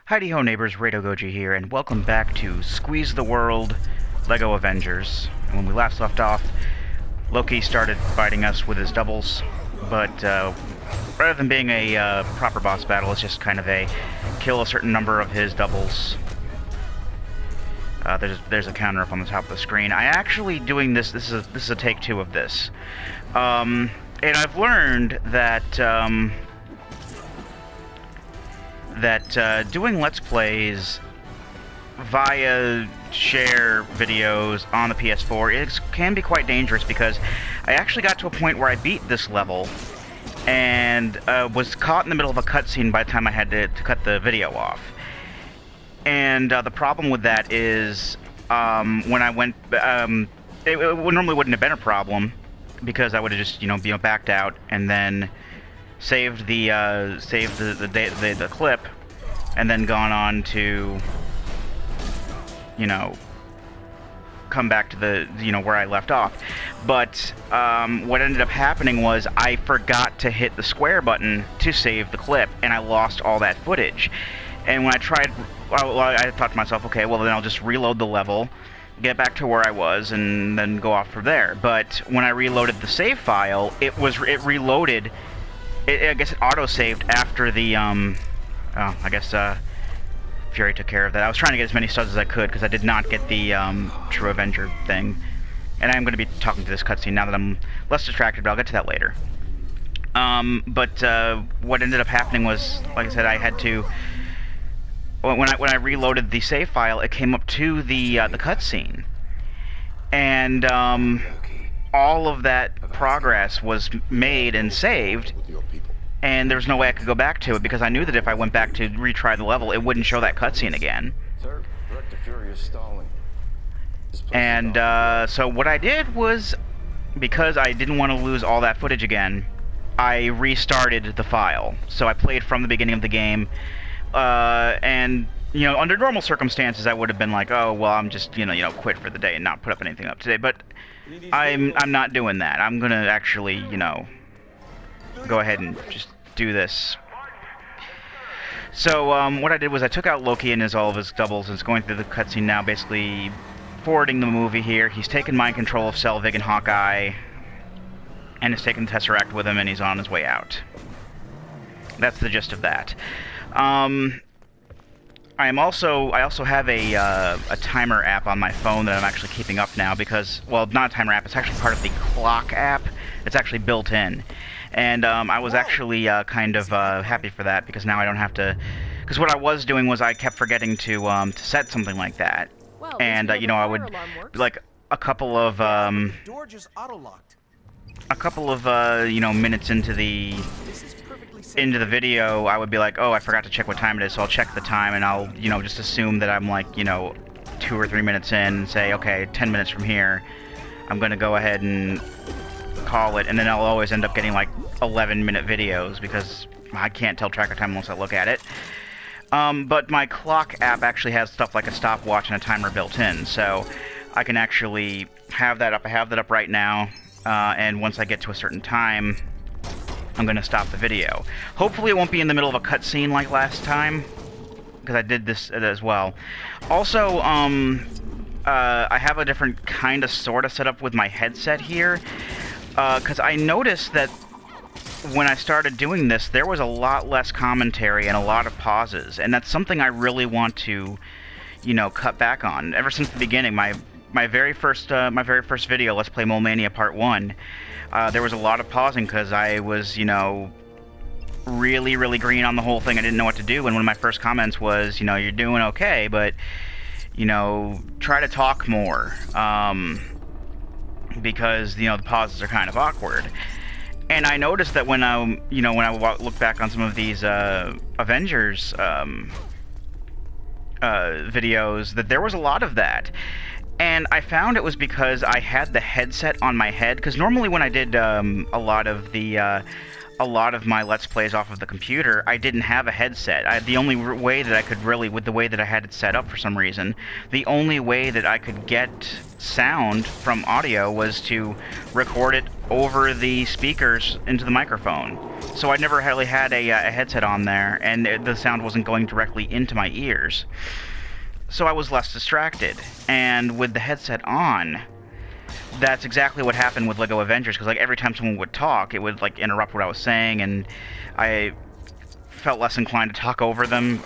Heidi ho neighbors, Rado Goji here, and welcome back to Squeeze the World LEGO Avengers. And when we last left off, Loki started fighting us with his doubles, but rather than being a proper boss battle, it's just kind of a kill a certain number of his doubles. There's a counter up on the top of the screen. I actually doing this is a take two of this. And I've learned that doing Let's Plays via share videos on the PS4 can be quite dangerous, because I actually got to a point where I beat this level and was caught in the middle of a cutscene by the time I had to cut the video off. And the problem with that is when I went, it normally wouldn't have been a problem, because I would have just backed out and then saved the clip, and then gone on to come back to the where I left off. But what ended up happening was I forgot to hit the square button to save the clip, and I lost all that footage. And when I tried, I thought to myself, okay, well then I'll just reload the level, get back to where I was, and then go off from there. But when I reloaded the save file, it reloaded. I guess it auto-saved after the, I guess, Fury took care of that. I was trying to get as many studs as I could, because I did not get the, True Avenger thing. And I'm going to be talking to this cutscene now that I'm less distracted, but I'll get to that later. What ended up happening was, like I said, I had to... When I reloaded the save file, it came up to the cutscene. And, all of that progress was made and saved, and there's no way I could go back to it, because I knew that if I went back to retry the level, it wouldn't show that cutscene again. Sir, Director Fury is stalling. And so what I did was, because I didn't want to lose all that footage again, I restarted the file. So I played from the beginning of the game, and under normal circumstances, I would have been like, oh, well, I'm just, quit for the day and not put up anything up today. But I'm not doing that. I'm gonna actually, go ahead and just do this. So, what I did was I took out Loki and all of his doubles, and it's going through the cutscene now, basically forwarding the movie here. He's taken mind control of Selvig and Hawkeye, and has taken the Tesseract with him, and he's on his way out. That's the gist of that. I also have a timer app on my phone that I'm actually keeping up now, because, well, not a timer app, it's actually part of the clock app. It's actually built in. And I was actually kind of happy for that, because now I don't have to... Because what I was doing was I kept forgetting to set something like that. Well, and, I would, like, a couple of minutes into the video, I would be like, oh, I forgot to check what time it is, so I'll check the time, and I'll, just assume that I'm like, 2 or 3 minutes in, and say, okay, 10 minutes from here, I'm gonna go ahead and call it, and then I'll always end up getting like 11-minute videos, because I can't tell track of time unless I look at it. But my clock app actually has stuff like a stopwatch and a timer built in, so I can actually have that up. I have that up right now, and once I get to a certain time, I'm going to stop the video. Hopefully it won't be in the middle of a cutscene like last time, because I did this as well. Also, I have a different kind of sort of setup with my headset here, because I noticed that when I started doing this, there was a lot less commentary and a lot of pauses, and that's something I really want to, cut back on. Ever since the beginning, my very first video, Let's Play Mole Mania Part 1, there was a lot of pausing, because I was, really, really green on the whole thing. I didn't know what to do, and one of my first comments was, you're doing okay, but, try to talk more, because, the pauses are kind of awkward. And I noticed that when I look back on some of these Avengers videos, that there was a lot of that. And I found it was because I had the headset on my head, because normally when I did a lot of my Let's Plays off of the computer, I didn't have a headset. The only way that I could really, with the way that I had it set up for some reason, the only way that I could get sound from audio was to record it over the speakers into the microphone. So I never really had a headset on there, and the sound wasn't going directly into my ears. So I was less distracted. And with the headset on, that's exactly what happened with LEGO Avengers, because like every time someone would talk, it would like interrupt what I was saying, and I felt less inclined to talk over them.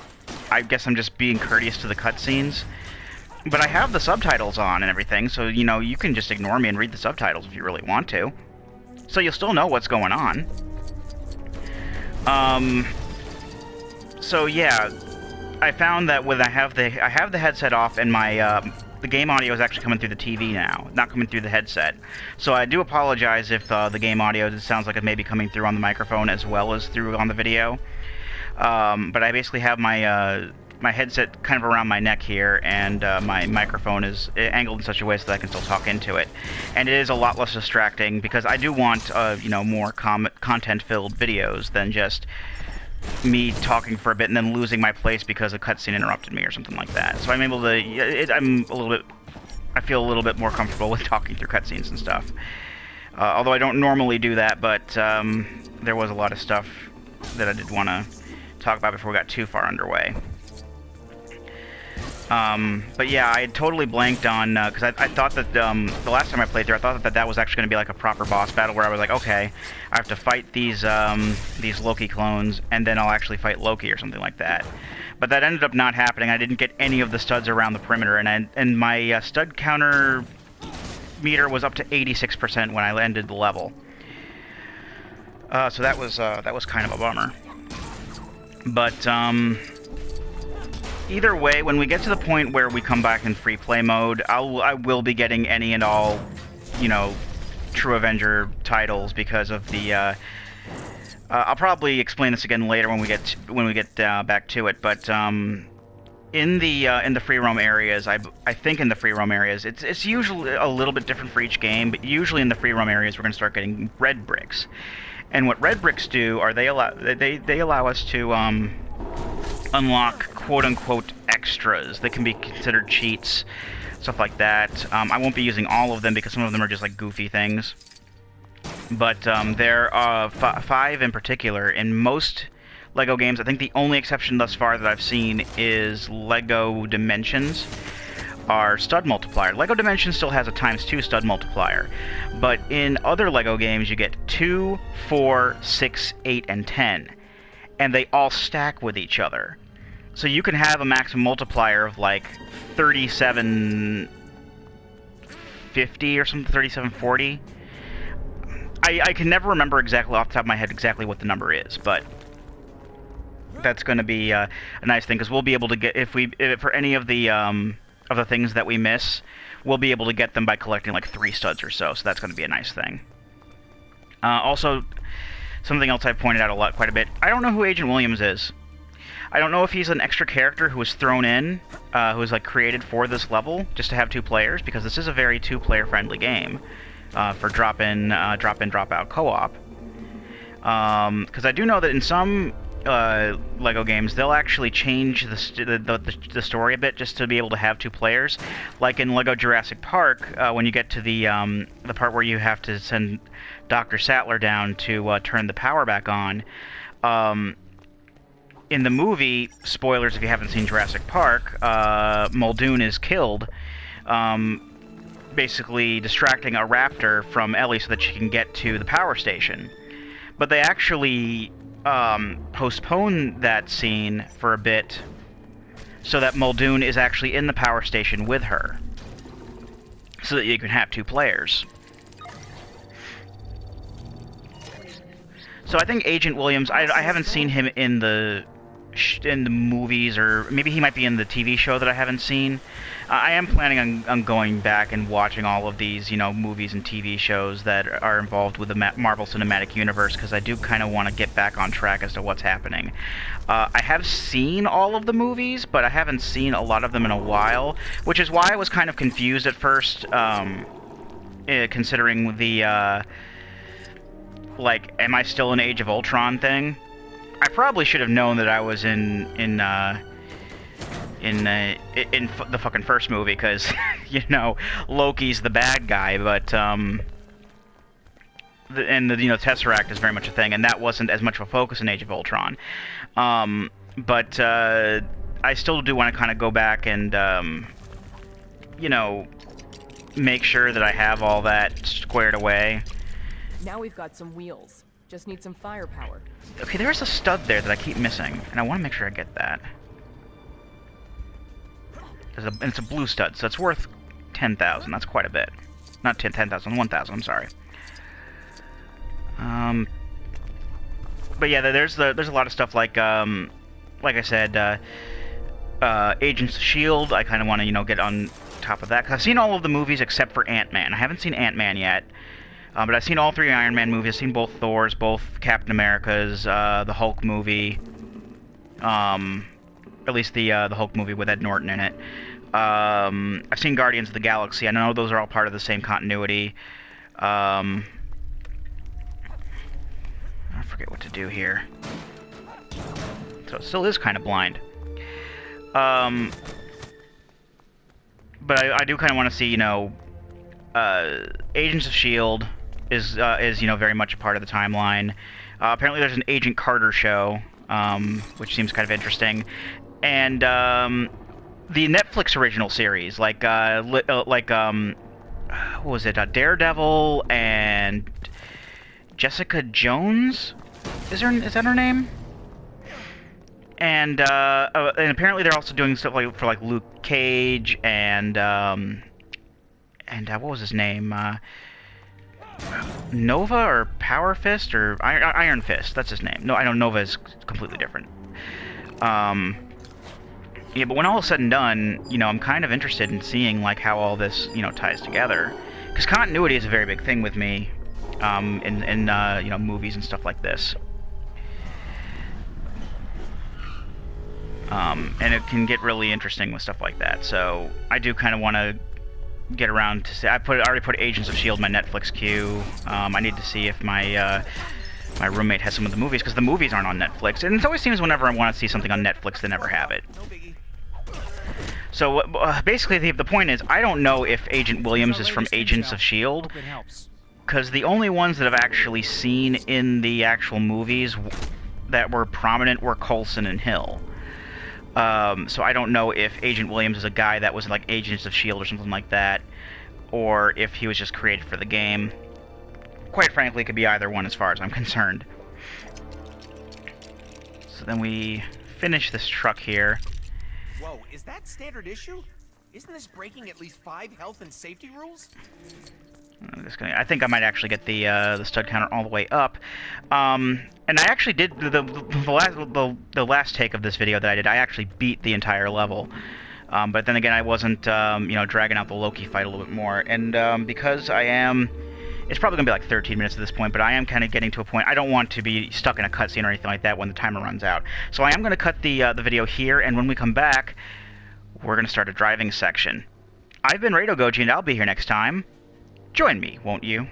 I guess I'm just being courteous to the cutscenes. But I have the subtitles on and everything, so, you know, you can just ignore me and read the subtitles if you really want to. So you'll still know what's going on. So yeah, I found that when I have the headset off and my, the game audio is actually coming through the TV now, not coming through the headset. So I do apologize if the game audio sounds like it may be coming through on the microphone as well as through on the video. But I basically have my my headset kind of around my neck here, and my microphone is angled in such a way so that I can still talk into it. And it is a lot less distracting because I do want, you know, more content-filled videos than just me talking for a bit and then losing my place because a cutscene interrupted me or something like that. So I'm able to, I feel a little bit more comfortable with talking through cutscenes and stuff. Although I don't normally do that, but there was a lot of stuff that I did want to talk about before we got too far underway. But yeah, I had totally blanked on, because I thought that, the last time I played through, I thought that that was actually going to be like a proper boss battle where I was like, okay, I have to fight these Loki clones, and then I'll actually fight Loki or something like that. But that ended up not happening. I didn't get any of the studs around the perimeter, and my stud counter meter was up to 86% when I ended the level. So that was kind of a bummer. But, either way, when we get to the point where we come back in free play mode, I will be getting any and all, you know, True Avenger titles because of the. I'll probably explain this again later when we get back to it. But in the free roam areas, I think in the free roam areas, it's usually a little bit different for each game, but usually in the free roam areas, we're going to start getting red bricks. And what red bricks do are they allow us to unlock quote-unquote extras that can be considered cheats, stuff like that. I won't be using all of them because some of them are just like goofy things. But there are 5 in particular. In most LEGO games, I think the only exception thus far that I've seen is LEGO Dimensions, our stud multiplier. LEGO Dimensions still has a ×2 stud multiplier, but in other LEGO games you get 2, 4, 6, 8, and 10, and they all stack with each other. So you can have a maximum multiplier of like 3750 or something, 3740. I can never remember exactly off the top of my head exactly what the number is, but that's going to be a nice thing because we'll be able to get, if for any of the things that we miss, we'll be able to get them by collecting like 3 studs or so. So that's going to be a nice thing. Also, something else I've pointed out quite a bit. I don't know who Agent Williams is. I don't know if he's an extra character who was thrown in, who was like created for this level just to have 2 players, because this is a very 2-player friendly game for drop-in, drop-out co-op. Because I do know that in some LEGO games they'll actually change the story a bit just to be able to have 2 players. Like in LEGO Jurassic Park, when you get to the part where you have to send Dr. Sattler down to turn the power back on. In the movie, spoilers if you haven't seen Jurassic Park, Muldoon is killed, basically distracting a raptor from Ellie so that she can get to the power station. But they actually postpone that scene for a bit so that Muldoon is actually in the power station with her, so that you can have 2 players. So I think Agent Williams, I haven't seen him in the movies, or maybe he might be in the TV show that I haven't seen. I am planning on going back and watching all of these, you know, movies and TV shows that are involved with the Marvel Cinematic Universe, because I do kind of want to get back on track as to what's happening. I have seen all of the movies, but I haven't seen a lot of them in a while, which is why I was kind of confused at first, considering the, like, am I still in Age of Ultron thing? I probably should have known that I was in the fucking first movie, because, you know, Loki's the bad guy, but, and the Tesseract is very much a thing, and that wasn't as much of a focus in Age of Ultron. But I still do want to kind of go back and make sure that I have all that squared away. Now we've got some wheels. Just need some firepower. Okay, there's a stud there that I keep missing, and I want to make sure I get that. And it's a blue stud, so it's worth 10,000. That's quite a bit. Not 10,000, 1,000. I'm sorry. But yeah, there's a lot of stuff like I said, Agents of S.H.I.E.L.D. I kind of want to get on top of that, because I've seen all of the movies except for Ant-Man. I haven't seen Ant-Man yet. But I've seen all 3 Iron Man movies. I've seen both Thor's, both Captain America's, the Hulk movie. At least the Hulk movie with Ed Norton in it. I've seen Guardians of the Galaxy. I know those are all part of the same continuity. I forget what to do here. So it still is kind of blind. But I do kind of want to see, Agents of S.H.I.E.L.D. is very much a part of the timeline. Apparently there's an Agent Carter show, which seems kind of interesting. And the Netflix original series, what was it? Daredevil and Jessica Jones? Is that her name? And apparently they're also doing stuff for Luke Cage and what was his name? Nova or Power Fist or Iron Fist? That's his name. No, I know Nova is completely different. Yeah, but when all is said and done, I'm kind of interested in seeing how all this ties together, because continuity is a very big thing with me, in movies and stuff like this. And it can get really interesting with stuff like that. So I do kind of want to get around to say I already put Agents of S.H.I.E.L.D. in my Netflix queue. I need to see if my my roommate has some of the movies, because the movies aren't on Netflix. And it always seems whenever I want to see something on Netflix, they never have it. So basically, the point is, I don't know if Agent Williams is from Agents of S.H.I.E.L.D., because the only ones that I've actually seen in the actual movies that were prominent were Coulson and Hill. So I don't know if Agent Williams is a guy that was like Agents of S.H.I.E.L.D. or something like that, or if he was just created for the game. Quite frankly, it could be either one as far as I'm concerned. So then we finish this truck here. Whoa, is that standard issue? Isn't this breaking at least 5 health and safety rules? I think I might actually get the stud counter all the way up. And I actually did the last take of this video that I did. I actually beat the entire level. But then again, I wasn't dragging out the Loki fight a little bit more. And because I am, it's probably gonna be like 13 minutes at this point. But I am kind of getting to a point. I don't want to be stuck in a cutscene or anything like that when the timer runs out. So I am gonna cut the video here. And when we come back, we're gonna start a driving section. I've been Radio Goji, and I'll be here next time. Join me, won't you?